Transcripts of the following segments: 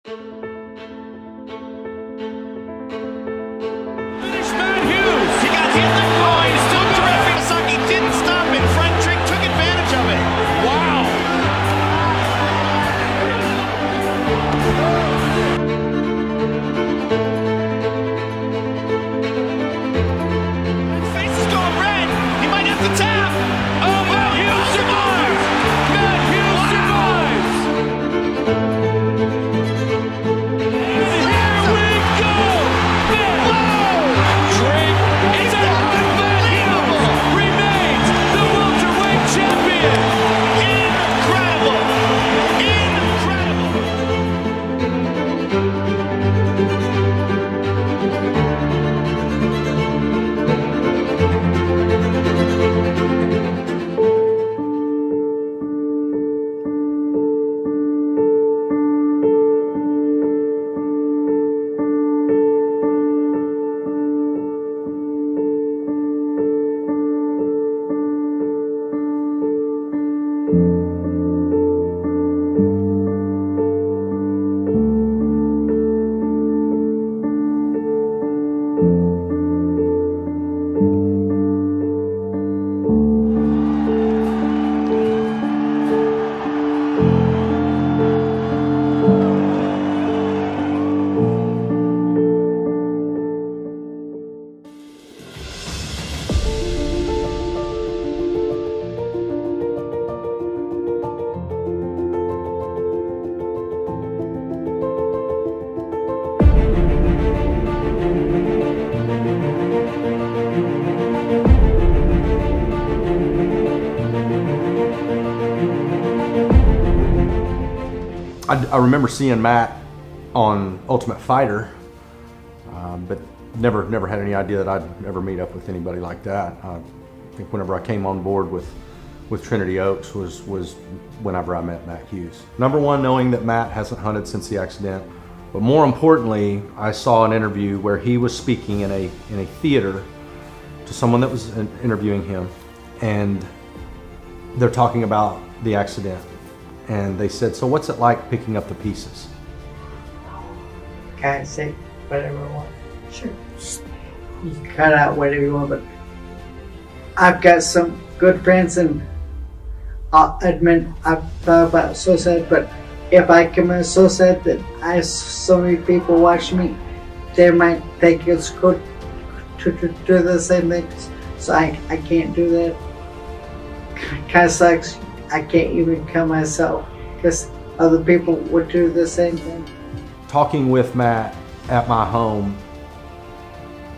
Matt Hughes. He got hit in the groin. Still terrific. He didn't stop it. Front trick took advantage of it. Wow. His face is going red. He might have to tap. Oh, Matt Hughes survives. Matt Hughes survives. Here we go. Drake is out. Matt Hughes remains the welterweight champion. Incredible. I remember seeing Matt on Ultimate Fighter, but never had any idea that I'd ever meet up with anybody like that. I think whenever I came on board with Trinity Oaks was whenever I met Matt Hughes. Number one, knowing that Matt hasn't hunted since the accident, but more importantly, I saw an interview where he was speaking in a theater to someone that was interviewing him, and they're talking about the accident. And they said, so what's it like picking up the pieces? Can't say whatever I want. Sure. You can cut out whatever you want, but I've got some good friends, and I'll admit I've thought about suicide, but if I commit suicide, then I have so many people watch me, they might think it's good to do the same thing. So I can't do that. Kind of sucks. I can't even kill myself because other people would do the same thing. Talking with Matt at my home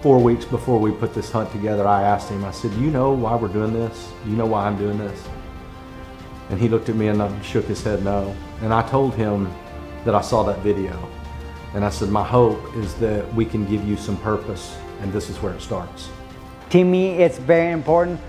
4 weeks before we put this hunt together, I asked him, I said, do you know why we're doing this? Do you know why I'm doing this? And he looked at me and shook his head no. And I told him that I saw that video. And I said, my hope is that we can give you some purpose, and this is where it starts. To me, it's very important.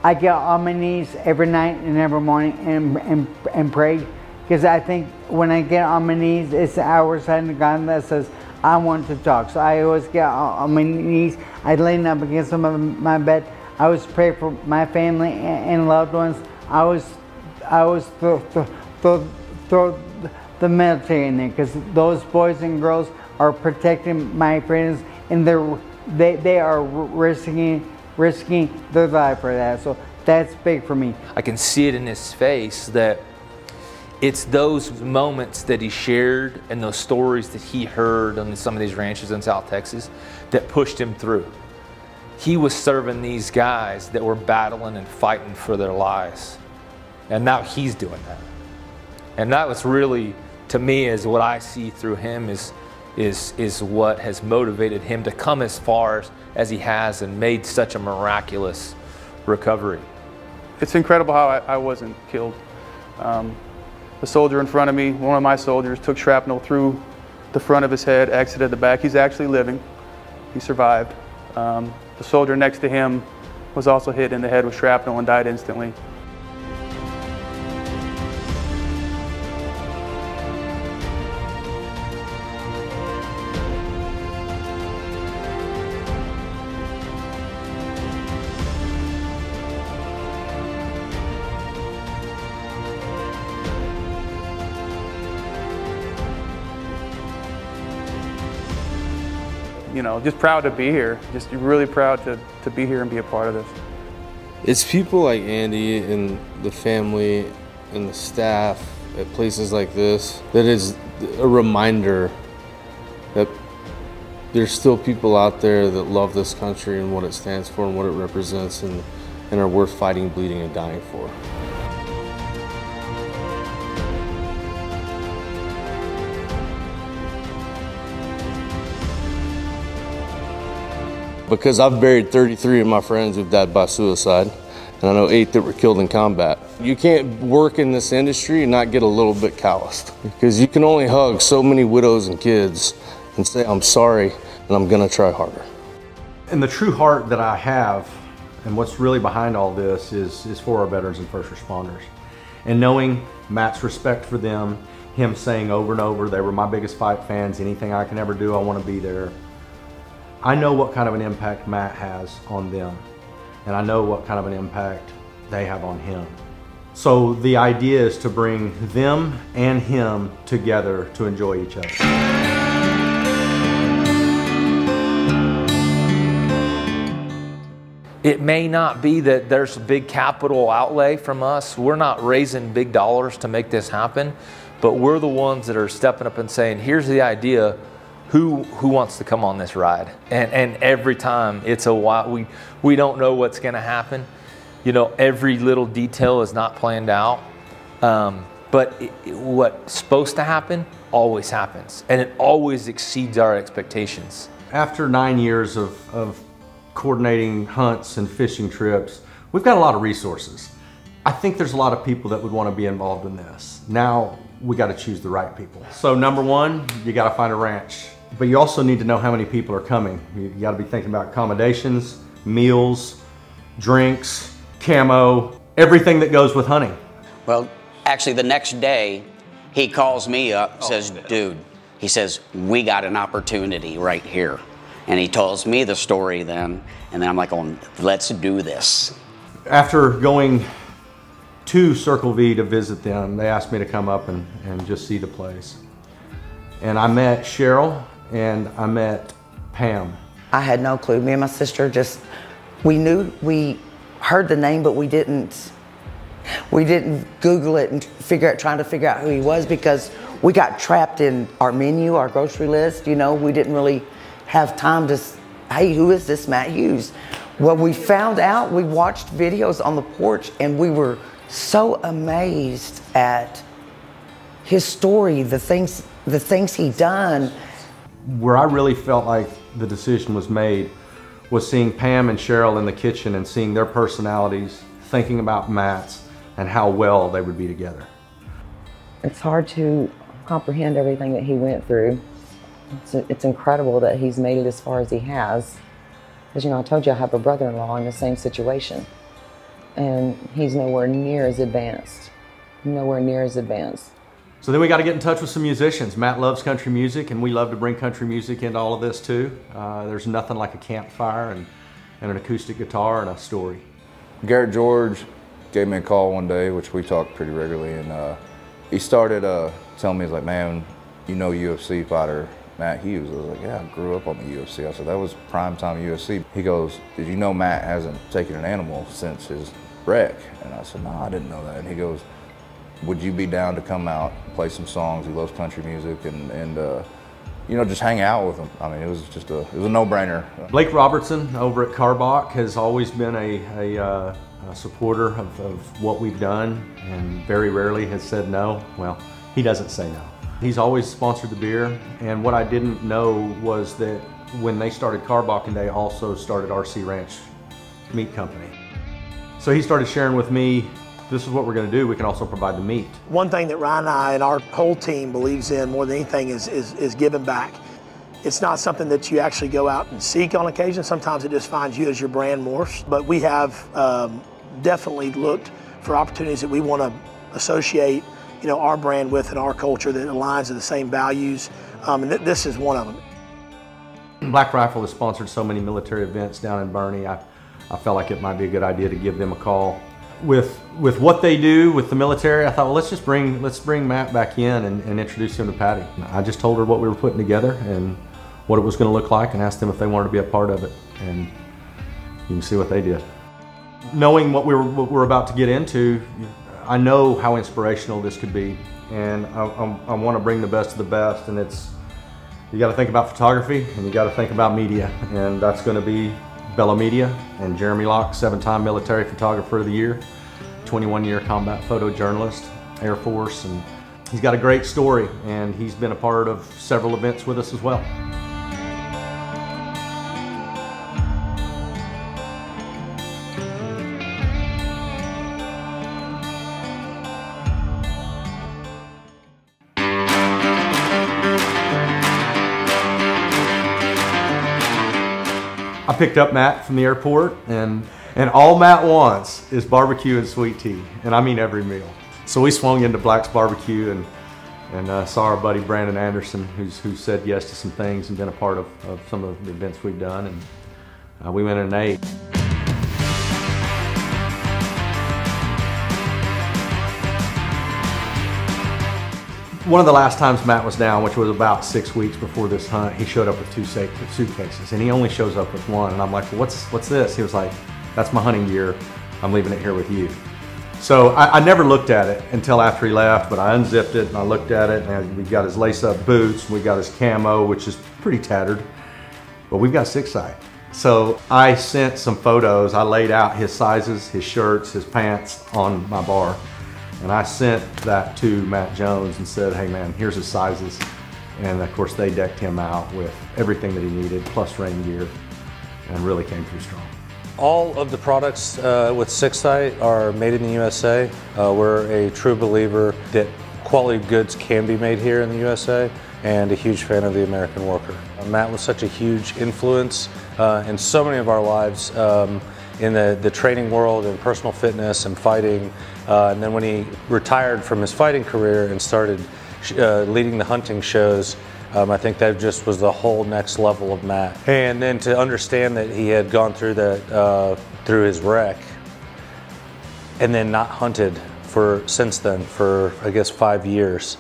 I get on my knees every night and every morning and pray, because I think when I get on my knees, it's the hour side of God that says, I want to talk. So I always get on my knees. I lay up against my bed. I always pray for my family and loved ones. I always throw the military in there, because those boys and girls are protecting my friends, and they are risking their life for that. So that's big for me. I can see it in his face that it's those moments that he shared and those stories that he heard on some of these ranches in South Texas that pushed him through. He was serving these guys that were battling and fighting for their lives. And now he's doing that. And that was really, to me, is what I see through him is what has motivated him to come as far as he has and made such a miraculous recovery. It's incredible how I wasn't killed. The soldier in front of me, one of my soldiers, took shrapnel through the front of his head, exited the back. He's actually living. He survived. The soldier next to him was also hit in the head with shrapnel and died instantly. you know, just proud to be here. Just really proud to be here and be a part of this. It's people like Andy and the family and the staff at places like this that is a reminder that there's still people out there that love this country and what it stands for and what it represents and are worth fighting, bleeding, and dying for. Because I've buried 33 of my friends who've died by suicide, and I know 8 that were killed in combat. You can't work in this industry and not get a little bit calloused, because you can only hug so many widows and kids and say, I'm sorry, and I'm gonna try harder. And the true heart that I have, and what's really behind all this, is for our veterans and first responders. And knowing Matt's respect for them, him saying over and over, they were my biggest fight fans, anything I can ever do, I want to be there. I know what kind of an impact Matt has on them, and I know what kind of an impact they have on him. So the idea is to bring them and him together to enjoy each other. It may not be that there's a big capital outlay from us. We're not raising big dollars to make this happen, but we're the ones that are stepping up and saying, here's the idea. Who wants to come on this ride? And every time it's a while, we don't know what's gonna happen. You know, every little detail is not planned out. But what's supposed to happen always happens. And it always exceeds our expectations. After 9 years of coordinating hunts and fishing trips, we've got a lot of resources. I think there's a lot of people that would want to be involved in this. Now we got to choose the right people. So number one, you got to find a ranch. But you also need to know how many people are coming. You got to be thinking about accommodations, meals, drinks, camo, everything that goes with hunting. Well, actually the next day, he calls me up, says, dude, he says, we got an opportunity right here. And he tells me the story then, and then I'm like, oh, let's do this. After going to Circle V to visit them, they asked me to come up and just see the place. And I met Cheryl and I met Pam. I had no clue. Me and my sister we heard the name, but we didn't Google it and trying to figure out who he was, because we got trapped in our menu, our grocery list, you know. We didn't really have time to, hey, who is this Matt Hughes? Well, we found out, we watched videos on the porch, and we were so amazed at his story, the things he done. Where I really felt like the decision was made was seeing Pam and Cheryl in the kitchen and seeing their personalities, thinking about Matt's and how well they would be together. It's hard to comprehend everything that he went through. It's incredible that he's made it as far as he has. Because, you know, I told you I have a brother-in-law in the same situation. And he's nowhere near as advanced. Nowhere near as advanced. So then we got to get in touch with some musicians. Matt loves country music, and we love to bring country music into all of this too. There's nothing like a campfire and an acoustic guitar and a story. Garrett George gave me a call one day, which we talk pretty regularly, and he started telling me, he's like, man, you know UFC fighter Matt Hughes? I was like, yeah, I grew up on the UFC. I said, that was primetime UFC. He goes, did you know Matt hasn't taken an animal since his wreck? And I said, no, I didn't know that. And he goes, would you be down to come out, play some songs? He loves country music, and you know, just hang out with him. I mean, it was a no-brainer. Blake Robertson over at Karbach has always been a supporter of what we've done, and very rarely has said no. Well, he doesn't say no. He's always sponsored the beer, and what I didn't know was that when they started Karbach, and they also started RC Ranch Meat Company. So he started sharing with me, this is what we're going to do. We can also provide the meat. One thing that Ryan and I and our whole team believes in more than anything is giving back. It's not something that you actually go out and seek on occasion. Sometimes it just finds you as your brand morphs. But we have definitely looked for opportunities that we want to associate, you know, our brand with and our culture that aligns with the same values. And this is one of them. Black Rifle has sponsored so many military events down in Bernie. I felt like it might be a good idea to give them a call. With what they do with the military, I thought, well, let's bring Matt back in and introduce him to Patty. I just told her what we were putting together, and what it was going to look like and asked them if they wanted to be a part of it. And you can see what they did. Knowing what we're about to get into, I know how inspirational this could be, and I want to bring the best of the best. And you got to think about photography, and you got to think about media, and that's going to be BellaMedia and Jeremy Locke, 7-time military photographer of the year, 21-year combat photojournalist, Air Force, and he's got a great story, and he's been a part of several events with us as well. I picked up Matt from the airport, and all Matt wants is barbecue and sweet tea, and I mean every meal. So we swung into Black's Barbecue and saw our buddy Brandon Anderson, who said yes to some things and been a part of some of the events we've done, and we went in and ate. One of the last times Matt was down, which was about 6 weeks before this hunt, he showed up with 2 suitcases, and he only shows up with one. And I'm like, well, what's this? He was like, that's my hunting gear. I'm leaving it here with you. So I never looked at it until after he left, but I unzipped it and I looked at it, and we got his lace-up boots, we got his camo, which is pretty tattered, but we've got SixSite. So I sent some photos. I laid out his sizes, his shirts, his pants on my bar. And I sent that to Matt Jones and said, hey man, here's his sizes. And of course they decked him out with everything that he needed, plus rain gear, and really came through strong. All of the products with SixSite are made in the USA. We're a true believer that quality goods can be made here in the USA, and a huge fan of the American worker. Matt was such a huge influence in so many of our lives, in the training world and personal fitness and fighting. And then when he retired from his fighting career and started leading the hunting shows, I think that just was the whole next level of Matt. And then to understand that he had gone through that through his wreck, and then not hunted since then for I guess 5 years.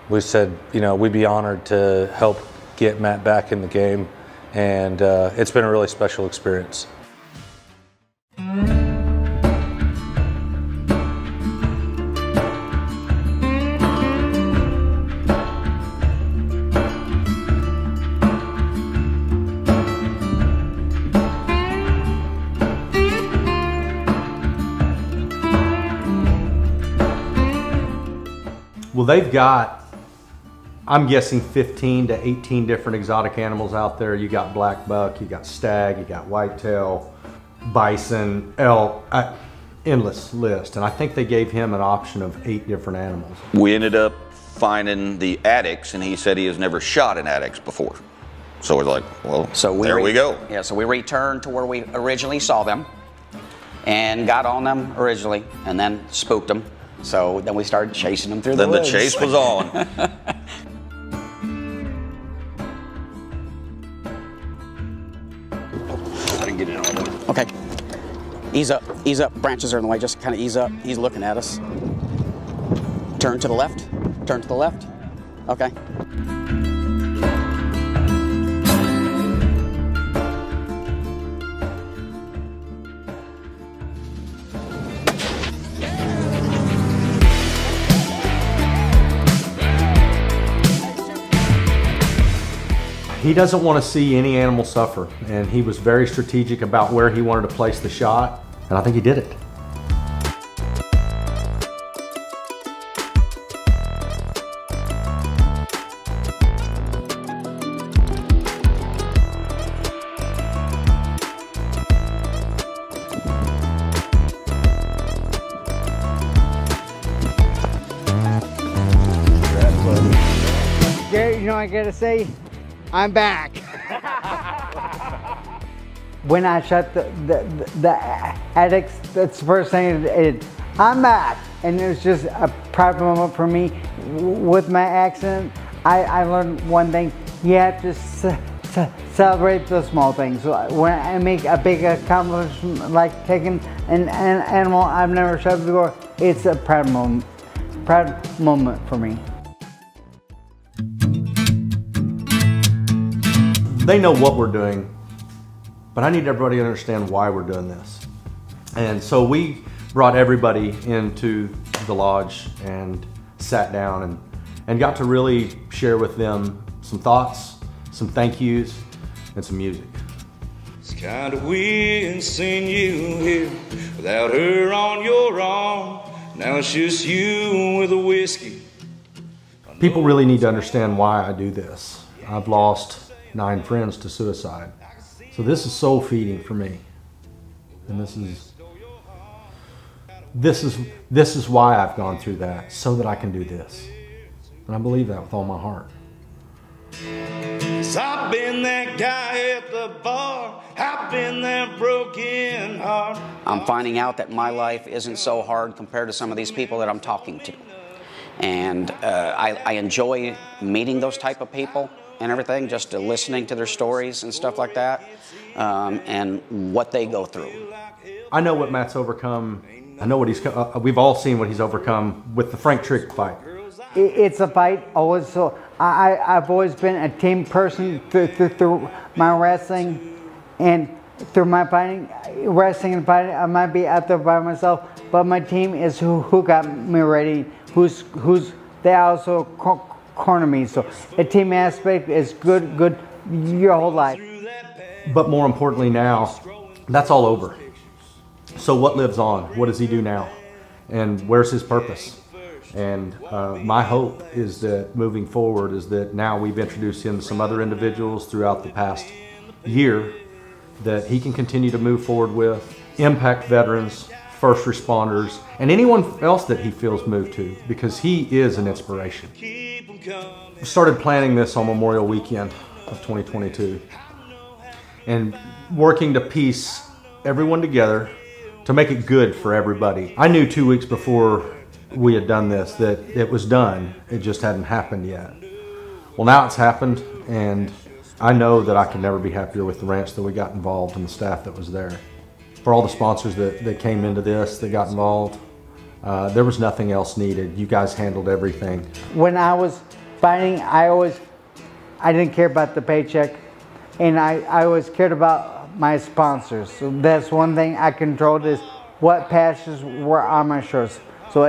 We said, you know, we'd be honored to help get Matt back in the game, and it's been a really special experience. Well, they've got, I'm guessing 15 to 18 different exotic animals out there. You got black buck, you got stag, you got whitetail, bison, elk, endless list. And I think they gave him an option of 8 different animals. We ended up finding the addicts, and he said he has never shot an addicts before. So we're like, well, there we go. Yeah, so we returned to where we originally saw them and got on them originally, and then spooked them. So then we started chasing them through the woods. Then the chase was on. I didn't get it all the way. Okay. Ease up. Branches are in the way. Just kind of ease up. He's looking at us. Turn to the left. Turn to the left. Okay. He doesn't want to see any animal suffer, and he was very strategic about where he wanted to place the shot, and I think he did it. Gary, you know what I gotta say? I'm back. When I shot the addicts, that's the first thing it did. I'm back. And it was just a proud moment for me. With my accident, I learned one thing. You have to celebrate the small things. When I make a big accomplishment like taking an animal I've never shot before, it's a proud moment for me. They know what we're doing, but I need everybody to understand why we're doing this. And so we brought everybody into the lodge and sat down and got to really share with them some thoughts, some thank yous, and some music. It's kind of weird seeing you here without her on your arm. Now it's just you with a whiskey. People really need to understand why I do this. I've lost 9 friends to suicide. So this is soul feeding for me. And this is why I've gone through that, so that I can do this. And I believe that with all my heart. I've been that guy at the bar, I've been that broken heart. I'm finding out that my life isn't so hard compared to some of these people that I'm talking to. And I enjoy meeting those type of people and everything, just listening to their stories and stuff like that, and what they go through. I know what Matt's overcome. I know what we've all seen what he's overcome with the Frank Trigg fight. It's a fight always. So I've always been a team person through my wrestling and through my fighting. Wrestling and fighting, I might be out there by myself, but my team is who got me ready. They also corner me. So the team aspect is good your whole life. But more importantly now, that's all over. So what lives on? What does he do now? And where's his purpose? And my hope is that moving forward is that now we've introduced him to some other individuals throughout the past year that he can continue to move forward with, impact veterans, first responders, and anyone else that he feels moved to, because he is an inspiration. We started planning this on Memorial Weekend of 2022 and working to piece everyone together to make it good for everybody. I knew 2 weeks before we had done this that it was done. It just hadn't happened yet. Well, now it's happened, and I know that I can never be happier with the ranch that we got involved and the staff that was there. For all the sponsors that came into this, that got involved, there was nothing else needed. You guys handled everything. When I was fighting, I didn't care about the paycheck, and I always cared about my sponsors. So that's one thing I controlled, is what patches were on my shirts. So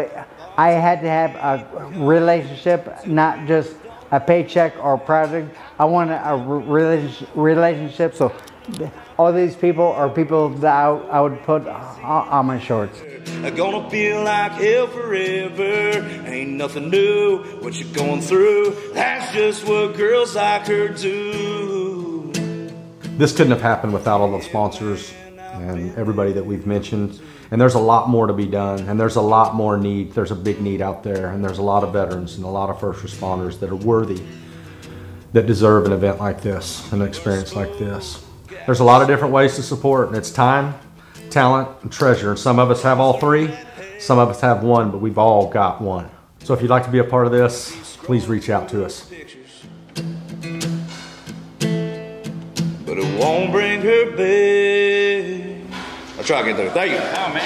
I had to have a relationship, not just a paycheck or a product. I wanted a relationship. So all these people are people that I would put on my shorts. Gonna feel like hell forever. Ain't nothing new what you're going through. That's just what girls like her do. This couldn't have happened without all the sponsors and everybody that we've mentioned. And there's a lot more to be done, and there's a lot more need. There's a big need out there, and there's a lot of veterans and a lot of first responders that are worthy, that deserve an event like this, an experience like this. There's a lot of different ways to support, and it's time, talent, and treasure. And some of us have all 3, some of us have 1, but we've all got 1. So if you'd like to be a part of this, please reach out to us. But it won't bring her back. I'll try to get there. Thank you. Oh, man.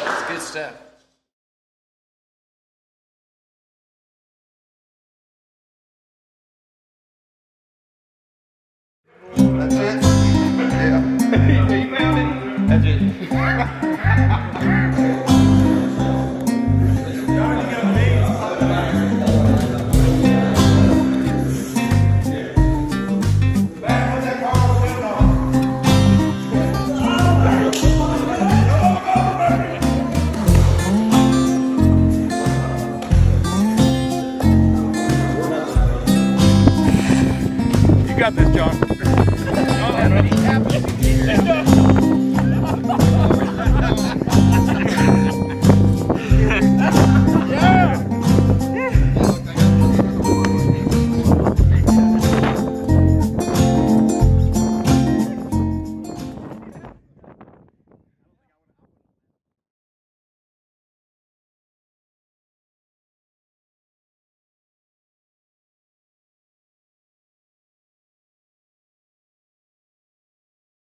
That's good stuff. That's it.